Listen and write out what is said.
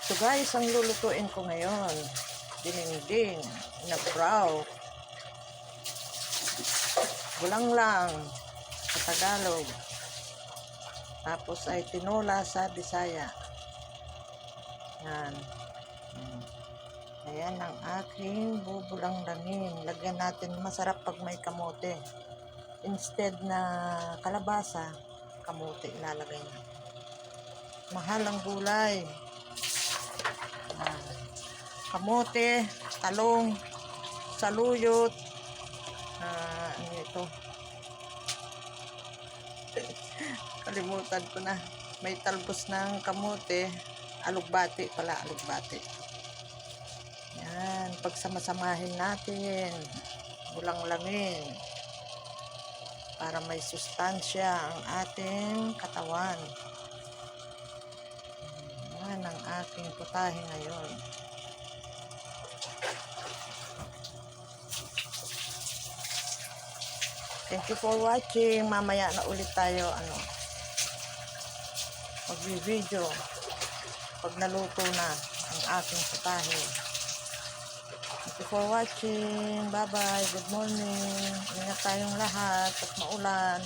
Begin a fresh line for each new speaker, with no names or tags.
So guys, ang lulutuin ko ngayon, dininding na brow. Gulang lang sa Tagalog. Tapos ay tinola sa Bisaya. Yan. Ayan ang aking bubulang-langin. Lagyan natin, masarap pag may kamote. Instead na kalabasa, kamote ilalagay na. Mahal ang gulay. Kamote, talong, saluyot, ano ito? Kalimutan ko na. May talbos ng kamote, alugbati pala, alugbati. Yan, pagsamasamahin natin, bulang-langin, para may sustansya ang ating katawan. Yan ang aking putahe ngayon. Thank you for watching. Mamaya na ulit tayo mag-video pag naluto na ang aking putahe. Thank you for watching. Bye bye. Good morning. Ingat tayong lahat at maulan.